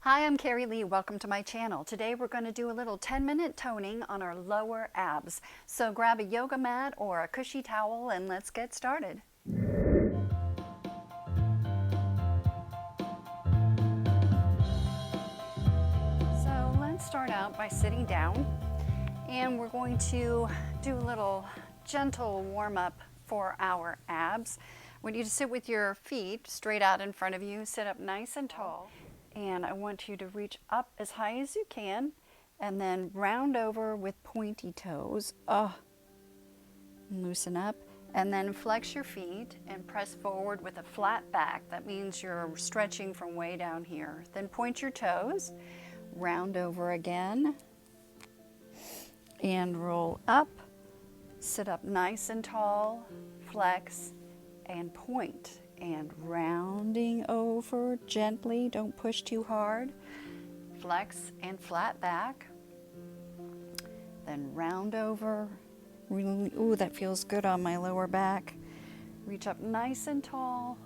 Hi, I'm Karie-Lee. Welcome to my channel. Today we're going to do a little 10-minute toning on our lower abs. So grab a yoga mat or a cushy towel and let's get started. So let's start out by sitting down, and we're going to do a little gentle warm-up for our abs. We need to sit with your feet straight out in front of you. Sit up nice and tall. And I want you to reach up as high as you can and then round over with pointy toes. Loosen up and then flex your feet and press forward with a flat back. That means you're stretching from way down here. Then point your toes, round over again and roll up. Sit up nice and tall, flex and point. And rounding over gently, don't push too hard. Flex and flat back. Then round over. Really, ooh, that feels good on my lower back. Reach up nice and tall,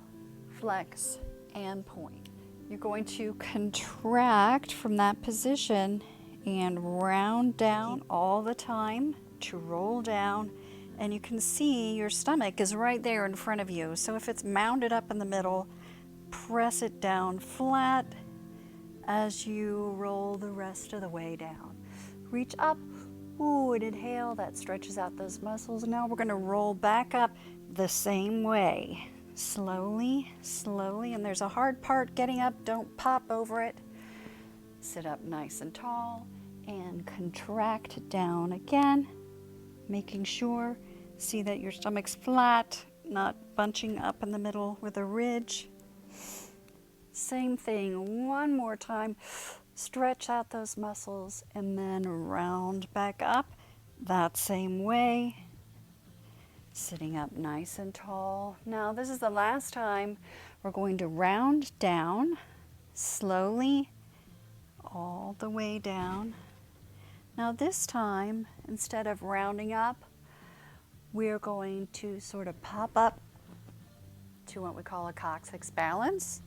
flex and point. You're going to contract from that position and round down all the time to roll down. And you can see your stomach is right there in front of you. So if it's mounded up in the middle, press it down flat as you roll the rest of the way down. Reach up, ooh, and inhale. That stretches out those muscles. Now we're going to roll back up the same way. Slowly, slowly. And there's a hard part getting up. Don't pop over it. Sit up nice and tall and contract down again, making sure. See that your stomach's flat, not bunching up in the middle with a ridge. Same thing, one more time. Stretch out those muscles and then round back up that same way. Sitting up nice and tall. Now this is the last time we're going to round down slowly all the way down. Now this time, instead of rounding up, we're going to sort of pop up to what we call a coccyx balance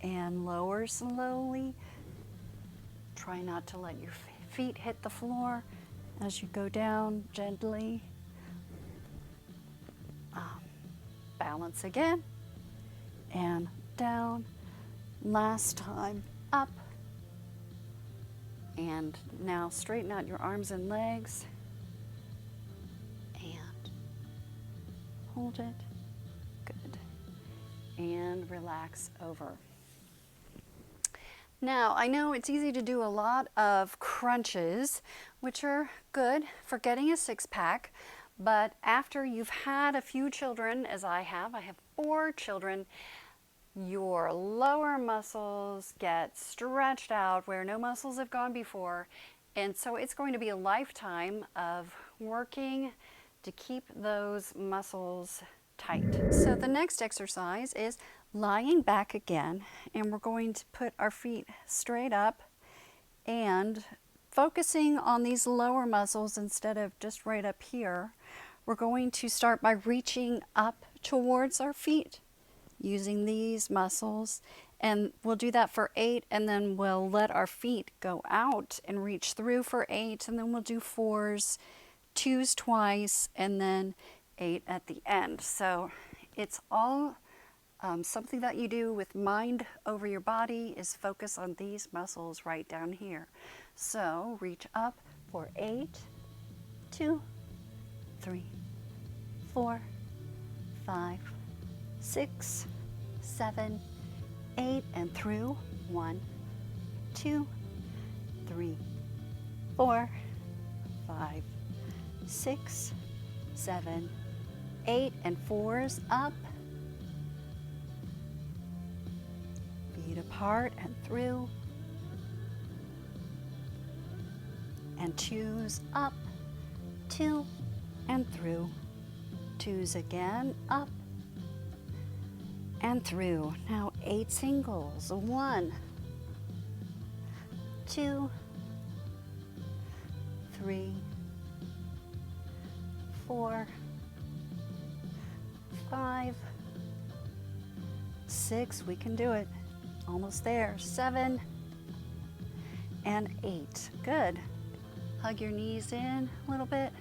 and lower slowly. Try not to let your feet hit the floor as you go down gently. Balance again and down. Last time up. And now straighten out your arms and legs. Hold it. Good. And relax over. Now, I know it's easy to do a lot of crunches, which are good for getting a six-pack, but after you've had a few children, as I have 4 children, your lower muscles get stretched out where no muscles have gone before, and so it's going to be a lifetime of working to keep those muscles tight. So the next exercise is lying back again, and we're going to put our feet straight up and focusing on these lower muscles instead of just right up here. We're going to start by reaching up towards our feet using these muscles, and we'll do that for 8, and then we'll let our feet go out and reach through for 8, and then we'll do 4s, 2s twice, and then 8 at the end. So it's all something that you do with mind over your body, is focus on these muscles right down here. So reach up for 8, 2, 3, 4, 5, 6, 7, 8, and through 1, 2, 3, 4, 5, 6, 7, 8, and 4s up, feet apart and through, and 2s up, 2 and through, 2s again, up and through. Now 8 singles, 1, 2, 3, 4, 5, 6, we can do it, almost there, 7, and 8. Good. Hug your knees in a little bit.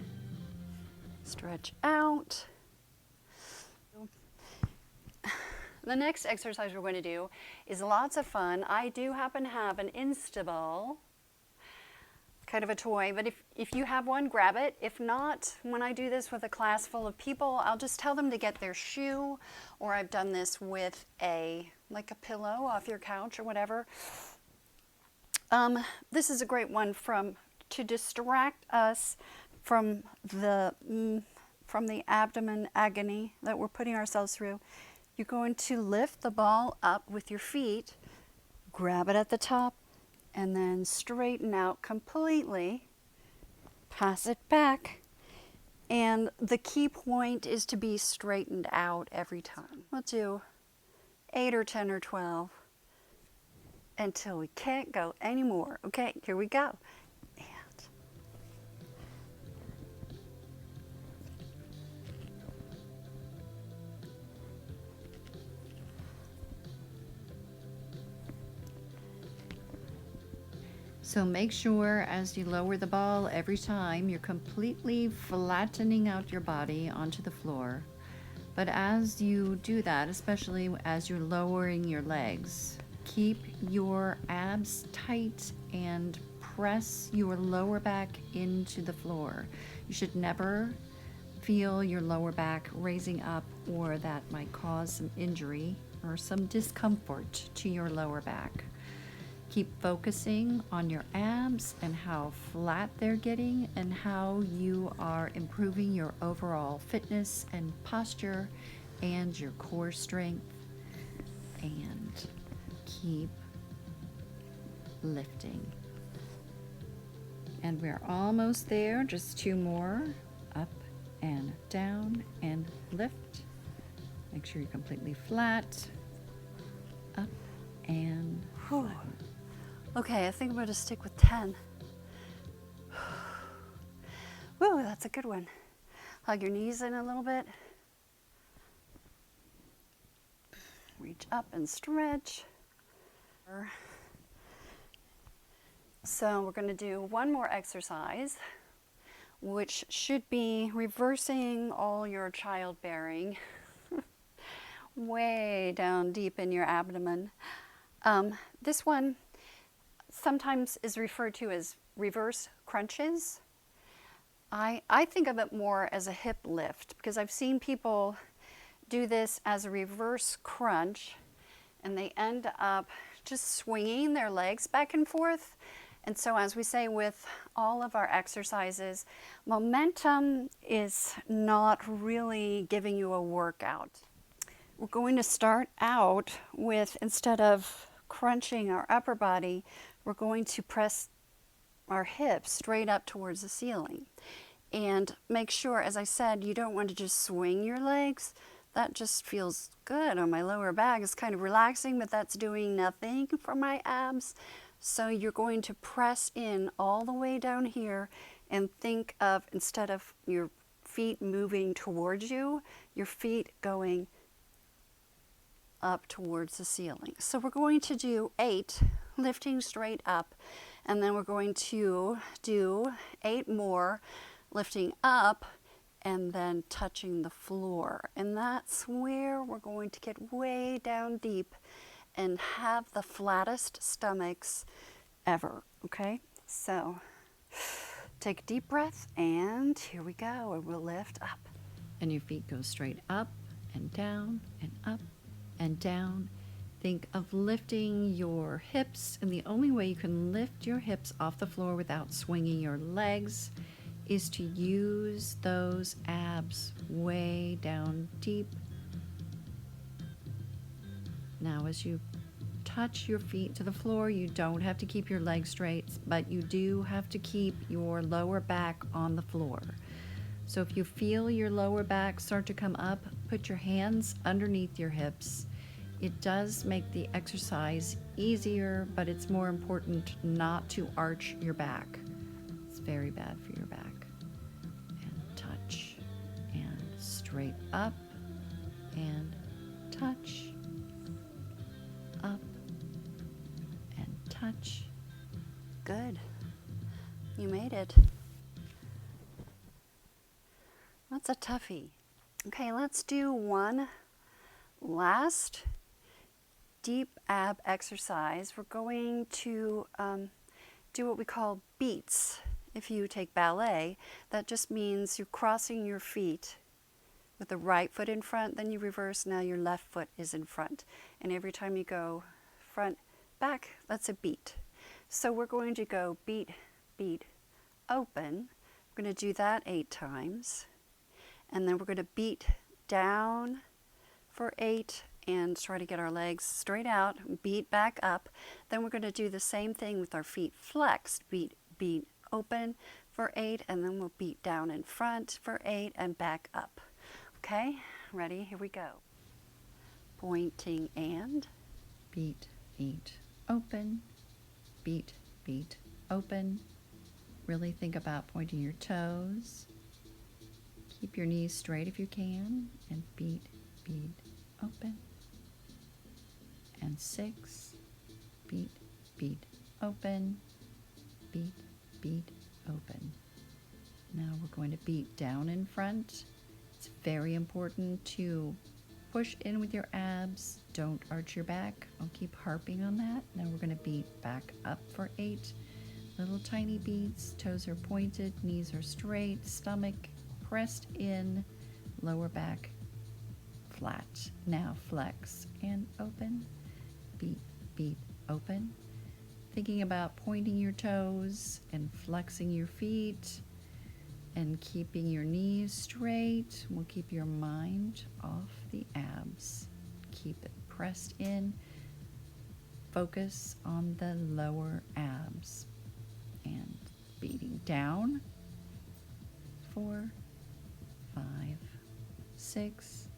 Stretch out. The next exercise we're going to do is lots of fun. I do happen to have an Instaball, kind of a toy, but if you have one, grab it. If not, when I do this with a class full of people, I'll just tell them to get their shoe, or I've done this with like a pillow off your couch or whatever. This is a great one to distract us from the abdomen agony that we're putting ourselves through. You're going to lift the ball up with your feet, grab it at the top, and then straighten out completely. Pass it back. And the key point is to be straightened out every time. We'll do 8 or 10 or 12 until we can't go anymore. Okay, here we go. So make sure as you lower the ball every time, you're completely flattening out your body onto the floor. But as you do that, especially as you're lowering your legs, keep your abs tight and press your lower back into the floor. You should never feel your lower back raising up, or that might cause some injury or some discomfort to your lower back. Keep focusing on your abs and how flat they're getting and how you are improving your overall fitness and posture and your core strength. And keep lifting. And we're almost there, just 2 more. Up and down and lift. Make sure you're completely flat. Up and flat. Okay, I think I'm going to stick with 10. Woo, that's a good one. Hug your knees in a little bit. Reach up and stretch. So we're going to do one more exercise, which should be reversing all your childbearing way down deep in your abdomen. This one sometimes is referred to as reverse crunches. I think of it more as a hip lift, because I've seen people do this as a reverse crunch and they end up just swinging their legs back and forth. And so, as we say with all of our exercises, momentum is not really giving you a workout. We're going to start out with, instead of crunching our upper body, we're going to press our hips straight up towards the ceiling. And make sure, as I said, you don't want to just swing your legs. That just feels good on my lower back. It's kind of relaxing, but that's doing nothing for my abs. So you're going to press in all the way down here and think of, instead of your feet moving towards you, your feet going up towards the ceiling. So we're going to do 8, lifting straight up, and then we're going to do 8 more, lifting up and then touching the floor. And that's where we're going to get way down deep and have the flattest stomachs ever, okay? So take a deep breath, and here we go, and we'll lift up. And your feet go straight up and down and up and down. Think of lifting your hips, and the only way you can lift your hips off the floor without swinging your legs is to use those abs way down deep. Now, as you touch your feet to the floor, you don't have to keep your legs straight, but you do have to keep your lower back on the floor. So if you feel your lower back start to come up, put your hands underneath your hips. It does make the exercise easier, but it's more important not to arch your back. It's very bad for your back. And touch and straight up and touch, up and touch, Good. You made it. That's a toughie. Okay, let's do one last deep ab exercise. We're going to do what we call beats. If you take ballet, that just means you're crossing your feet with the right foot in front, then you reverse, now your left foot is in front. And every time you go front, back, that's a beat. So we're going to go beat, beat, open. We're going to do that 8 times. And then we're going to beat down for 8 and try to get our legs straight out, beat back up. Then we're going to do the same thing with our feet flexed. Beat, beat, open for 8, and then we'll beat down in front for 8 and back up. Okay, ready? Here we go. Pointing and Beat, beat, open. Beat, beat, open. Really think about pointing your toes. Keep your knees straight if you can, and beat, beat, open. And 6, beat, beat, open, beat, beat, open. Now we're going to beat down in front. It's very important to push in with your abs. Don't arch your back. I'll keep harping on that. Now we're going to beat back up for 8. Little tiny beats. Toes are pointed, knees are straight, stomach pressed in, lower back flat. Now flex and open. Beat, beat, open. Thinking about pointing your toes and flexing your feet and keeping your knees straight will keep your mind off the abs. Keep it pressed in. Focus on the lower abs. And beating down. 4, 5, 6.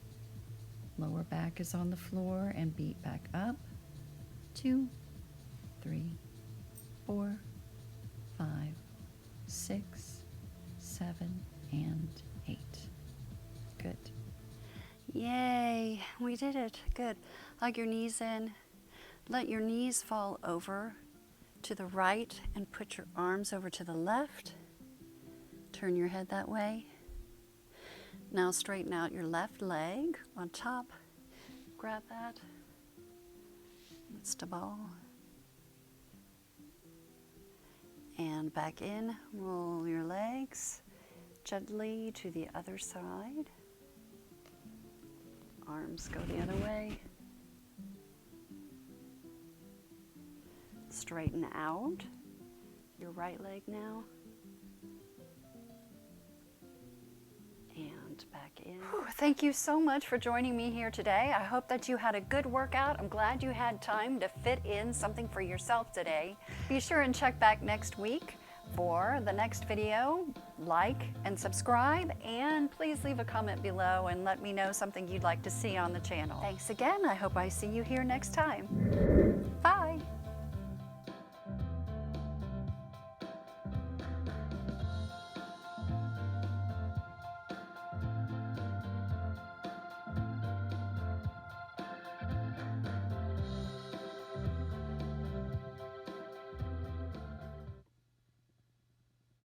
Lower back is on the floor and beat back up. 2, 3, 4, 5, 6, 7, and 8. Good. yay, we did it. Good. Hug your knees in. Let your knees fall over to the right and put your arms over to the left. Turn your head that way. Now straighten out your left leg on top. Grab that. It's the ball. And back in. Roll your legs gently to the other side. Arms go the other way. Straighten out your right leg now. And back in. Thank you so much for joining me here today. I hope that you had a good workout. I'm glad you had time to fit in something for yourself today. Be sure and check back next week for the next video. Like and subscribe, and please leave a comment below and let me know something you'd like to see on the channel. Thanks again. I hope I see you here next time.